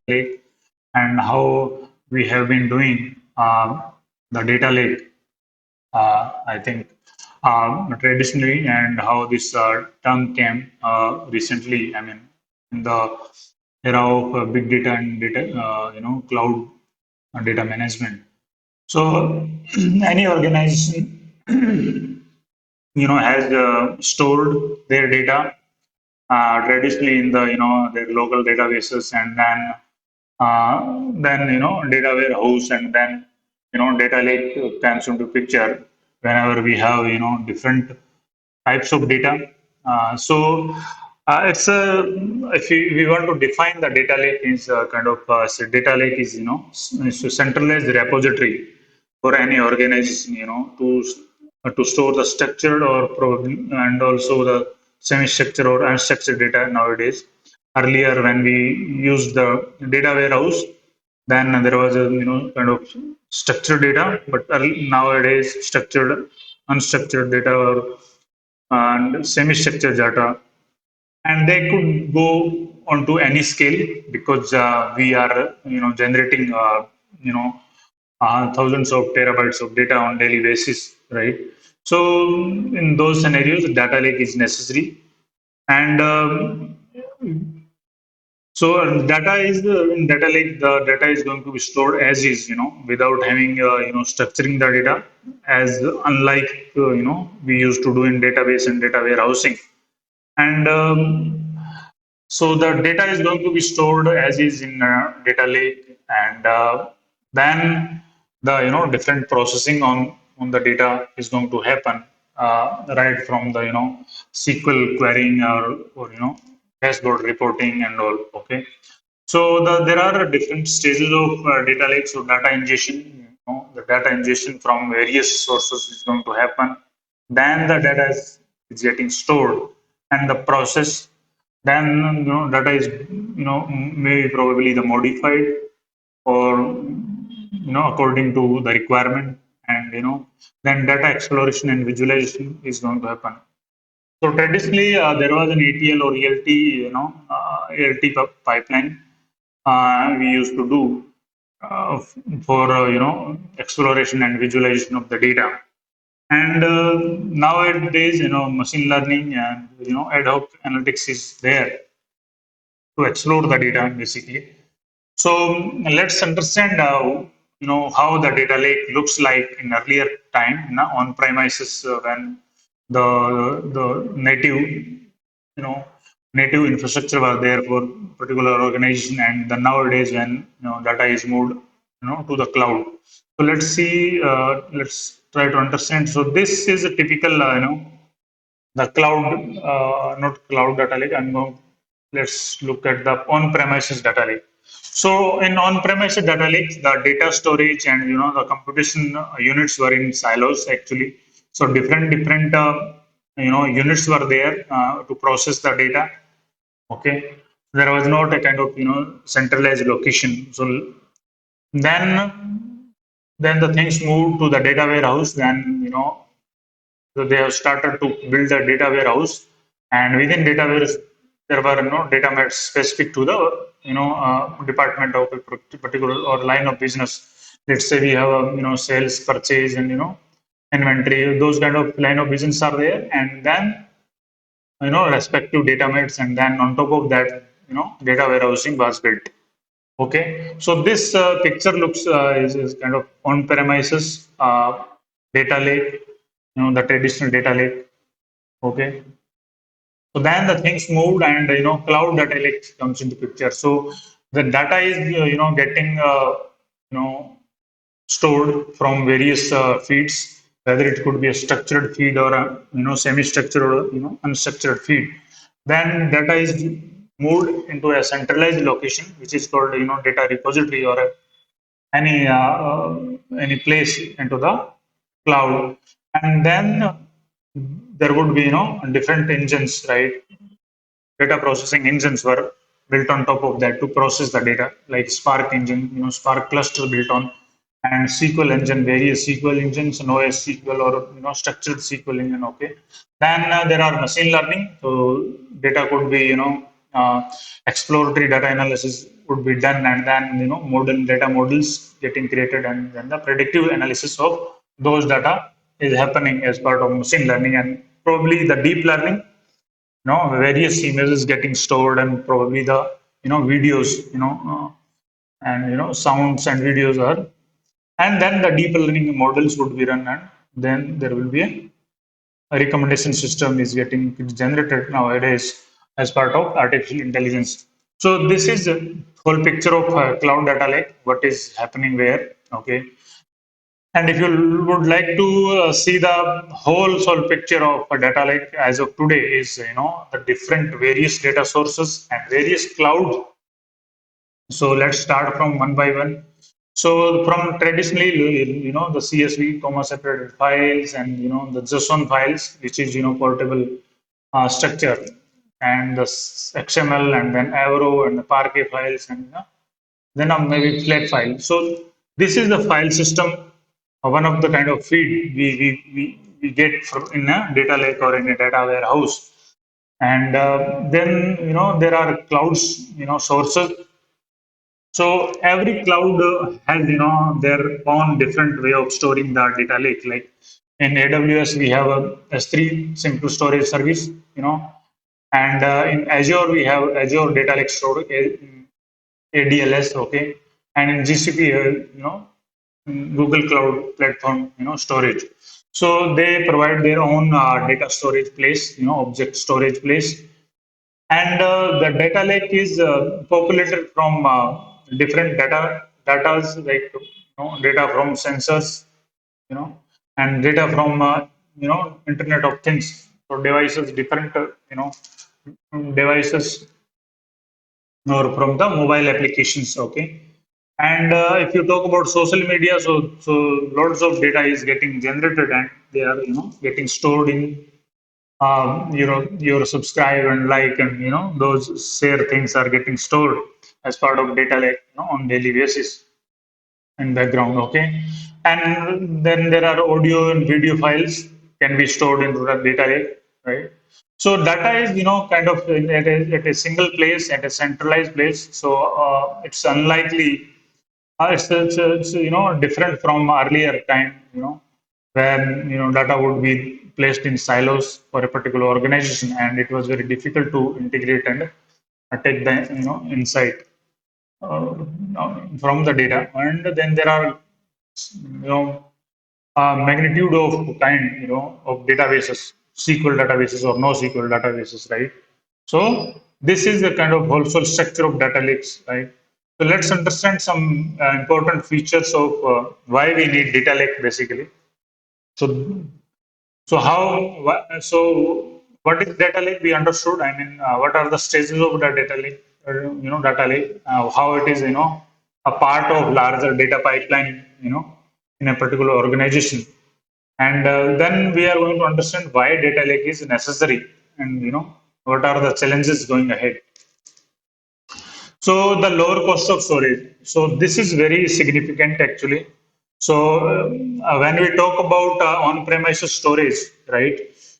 lake and how we have been doing the data lake. I think traditionally, and how this term came recently. I mean, in the era of big data and data, cloud data management. So, any organization, has stored their data traditionally in the their local databases, and then data warehouse, and then data lake comes into picture whenever we have different types of data. So it's a if we want to define the data lake is kind of so data lake is is a centralized repository for any organization to store the structured or and also the semi-structured or unstructured data nowadays. Earlier, when we used the data warehouse, then there was a kind of structured data, but nowadays structured, unstructured data or and semi-structured data, and they could go onto any scale because we are generating thousands of terabytes of data on daily basis, right? So in those scenarios, data lake is necessary, and so data is in data lake. The data is going to be stored as is, without having structuring the data, as unlike we used to do in database and data warehousing. And so the data is going to be stored as is in data lake, and then the different processing on the data is going to happen right from the SQL querying or dashboard reporting and all. Okay, so there are different stages of data lake. So data ingestion, the data ingestion from various sources is going to happen. Then the data is getting stored, and the process. Then data is maybe probably the modified or according to the requirement, and then data exploration and visualization is going to happen. So traditionally, there was an ETL or ELT, ELT pipeline we used to do for exploration and visualization of the data. And nowadays, machine learning and ad hoc analytics is there to explore the data basically. So let's understand how the data lake looks like in earlier time on premises when the native native infrastructure was there for particular organization, and then nowadays when data is moved to the cloud. So let's try to understand. So this is a typical the cloud, not cloud data lake. And now let's look at the on-premises data lake. So in on-premises data lake, the data storage and the computation units were in silos actually. So different units were there to process the data. Okay, there was not a kind of centralized location. So then the things moved to the data warehouse. Then so they have started to build a data warehouse, and within data warehouse there were data maps specific to the department of a particular or line of business. Let's say we have a sales, purchase, and inventory. Those kind of line of business are there, and then respective data maps, and then on top of that data warehousing was built. Okay, so this picture looks is kind of on premises data lake, the traditional data lake. Okay, so then the things moved, and cloud data lake comes into picture. So the data is getting stored from various feeds, whether it could be a structured feed or a semi-structured or unstructured feed. Then data is moved into a centralized location, which is called data repository or any place into the cloud, and then there would be different engines, right? Data processing engines were built on top of that to process the data, like Spark engine, Spark cluster built on, and SQL engine, various SQL engines, NoSQL or structured SQL engine. Okay, then there are machine learning. So data could be exploratory data analysis would be done, and then model data models getting created, and then the predictive analysis of those data is happening as part of machine learning, and probably the deep learning, various images getting stored, and probably the videos, and sounds and videos are, and then the deep learning models would be run, and then there will be a recommendation system is getting generated nowadays as part of artificial intelligence. So this is the whole picture of cloud data lake, what is happening where. Okay, and if you would like to see the whole picture of a data lake as of today, is the different various data sources and various cloud. So let's start from one by one. So from traditionally, the CSV, comma separated files, and the JSON files, which is portable structure, and the XML, and then Avro and the Parquet files, and then maybe flat file. So this is the file system, one of the kind of feed we get from in a data lake or in a data warehouse. And then there are clouds, sources. So every cloud has their own different way of storing the data lake. Like in AWS, we have a S3 simple storage service, and in Azure we have Azure Data Lake Storage, ADLS, okay, and in GCP, Google Cloud Platform, storage. So they provide their own data storage place, object storage place, and the data lake is populated from different datas, like data from sensors, you know and data from Internet of Things, so devices, different devices, or from the mobile applications. Okay, and if you talk about social media, so lots of data is getting generated, and they are getting stored in your subscribe and like, and those share things are getting stored as part of data lake, on daily basis in background. Okay, and then there are audio and video files can be stored into the data lake, right? So data is kind of at a single place, at a centralized place. So it's unlikely, it's different from earlier time, when data would be placed in silos for a particular organization, and it was very difficult to integrate and take the insight uh, from the data. And then there are magnitude of kind of databases, SQL databases or NoSQL databases, right? So this is the kind of whole structure of data lakes, right? So let's understand some important features of why we need data lake basically. So what is data lake? We understood. I mean, what are the stages of the data lake? Data lake. How it is, a part of larger data pipeline, in a particular organization. And then we are going to understand why data lake is necessary, and what are the challenges going ahead. So the lower cost of storage. So this is very significant actually. So when we talk about on-premises storage, right?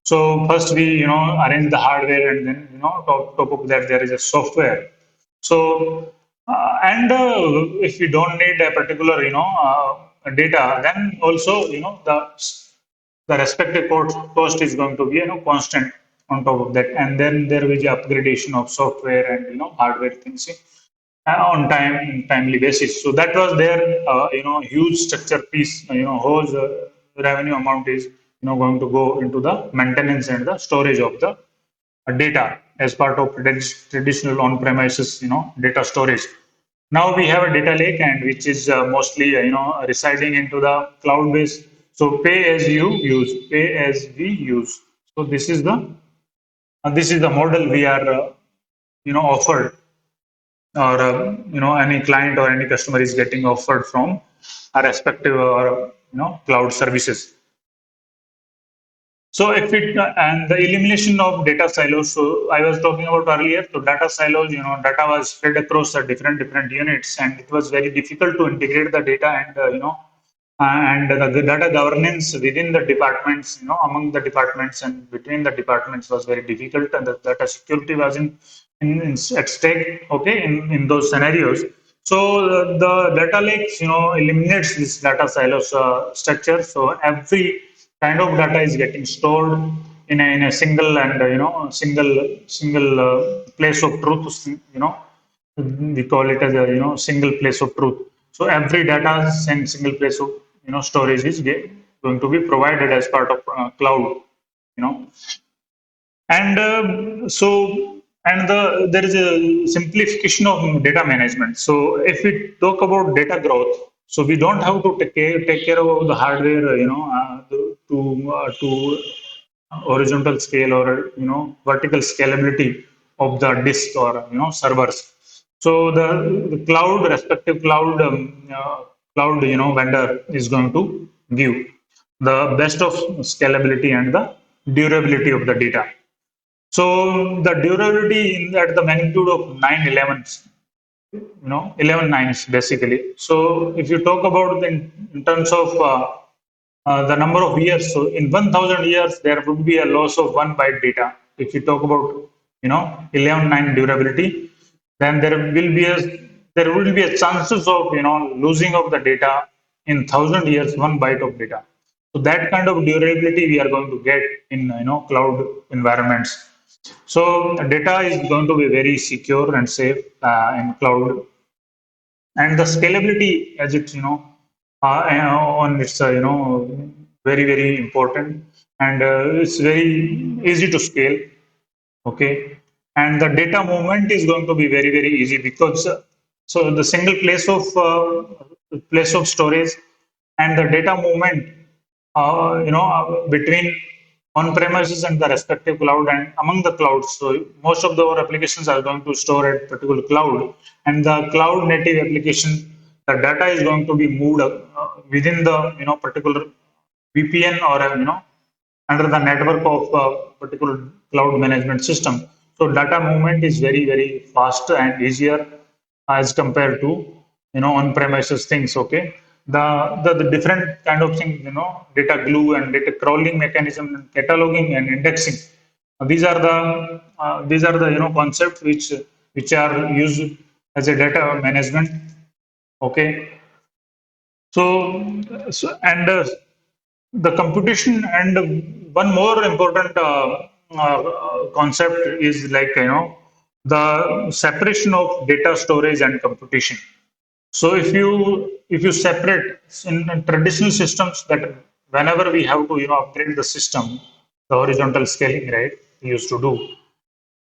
So first we arrange the hardware, and then top of that there is a software. So and if you don't need a particular data, then also the respective cost is going to be constant on top of that, and then there will be upgradation of software and hardware things on timely basis. So that was their huge structure piece. Whole revenue amount is going to go into the maintenance and the storage of the data as part of traditional on-premises data storage. Now we have a data lake, and which is mostly residing into the cloud base. So pay as you use, pay as we use. So this is the model we are offered, or any client or any customer is getting offered from a respective or cloud services. So if it and the elimination of data silos. So I was talking about earlier. So data silos, data was spread across the different units, and it was very difficult to integrate the data, and and the data governance within the departments, among the departments and between the departments was very difficult, and the data security wasn't at stake, okay, in those scenarios. So the data lakes, eliminates this data silos structure. So every kind of data is getting stored in a single and single place of truth. We call it as a single place of truth. So every data and single place of storage is going to be provided as part of cloud. You know and there is a simplification of data management. So if we talk about data growth, so we don't have to take care of the hardware, to horizontal scale or vertical scalability of the disk or servers. So the cloud, respective cloud vendor is going to give the best of scalability and the durability of the data. So the durability at the magnitude of 911, 11 nines basically. So if you talk about in terms of the number of years, so in 1000 years there would be a loss of 1 byte data. If you talk about 11 9 durability, then there will be a chances of losing of the data in 1000 years, 1 byte of data. So that kind of durability we are going to get in cloud environments. So data is going to be very secure and safe in cloud, and the scalability, as it's on its very very important, and it's very easy to scale. Okay, and the data movement is going to be very very easy because so the single place of storage and the data movement between on premises and the respective cloud and among the clouds. So most of our applications are going to store at particular cloud, and the cloud native application, the data is going to be moved within the particular VPN or under the network of particular cloud management system. So data movement is very very fast and easier as compared to on-premises things. Okay, the different kind of things, data glue and data crawling mechanism and cataloging and indexing. These are the concepts which are used as a data management. Okay, and the computation, and one more important concept is like the separation of data storage and computation. So if you separate in traditional systems, that whenever we have to upgrade the system, the horizontal scaling, right, we used to do.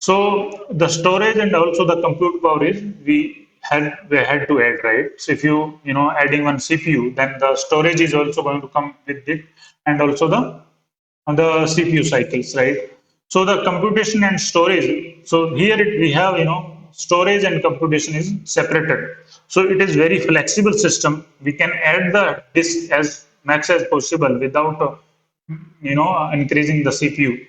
So the storage and also the compute power is we had to add, right? So if you adding one CPU, then the storage is also going to come with it, and also the CPU cycles, right? So the computation and storage. So here we have storage and computation is separated. So it is very flexible system. We can add the disk as max as possible without increasing the CPU.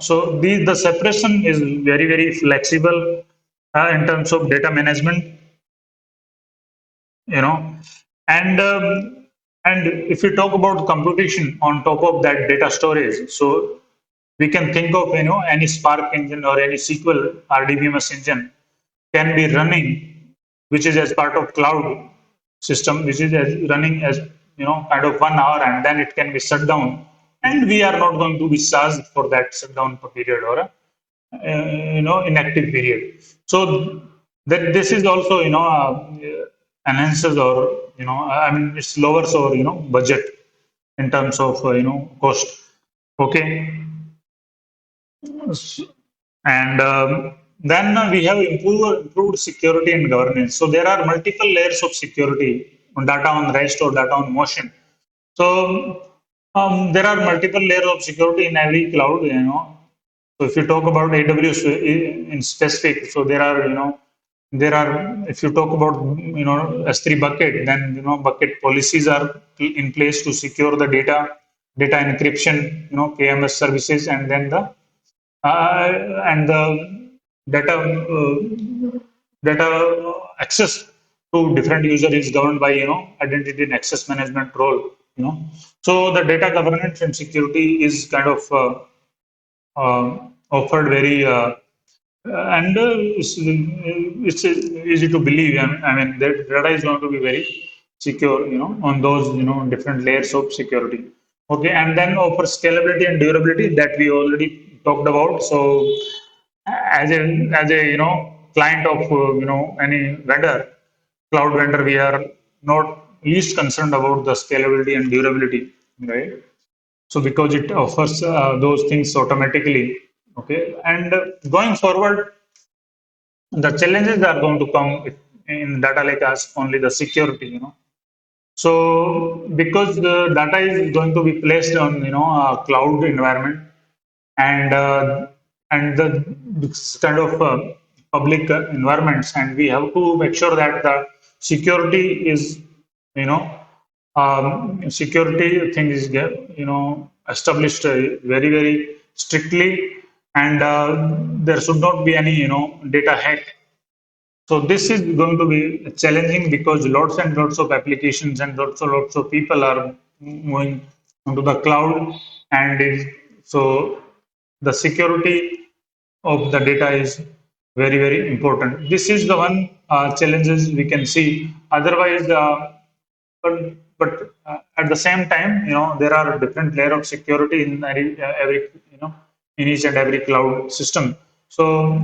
So the separation is very very flexible in terms of data management. you know and and if you talk about computation on top of that data storage, so we can think of any Spark engine or any SQL RDBMS engine can be running, which is as part of cloud system, which is running as kind of 1 hour, and then it can be shut down, and we are not going to be charged for that shutdown period or a inactive period. So that this is also enhances, or I mean it lowers our budget in terms of cost. Okay, and then we have improved security and governance. So there are multiple layers of security on data on rest or data on motion. So there are multiple layers of security in every cloud. So if you talk about AWS in specific, so there are if you talk about S3 bucket, then bucket policies are in place to secure the data encryption, KMS services, and then the data data access to different user is governed by identity and access management role. So the data governance and security is kind of offered very It's easy to believe. I mean, that data is going to be very secure, on those, different layers of security. Okay, and then for scalability and durability that we already talked about. So, as a client of any vendor, cloud vendor, we are not least concerned about the scalability and durability, right? So because it offers those things automatically. Okay, and going forward, the challenges are going to come in data lake as only the security. So because the data is going to be placed on a cloud environment, and this kind of public environments, and we have to make sure that the security is, you know security thing is established very strictly, and there should not be any data hack. So this is going to be challenging because lots and lots of applications and lots of people are moving onto the cloud, and so the security of the data is very important. This is the one challenges we can see. Otherwise, but at the same time, there are different layer of security in every in each and every cloud system. So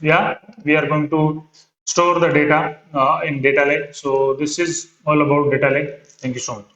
yeah, we are going to store the data in data lake. So this is all about data lake. Thank you so much.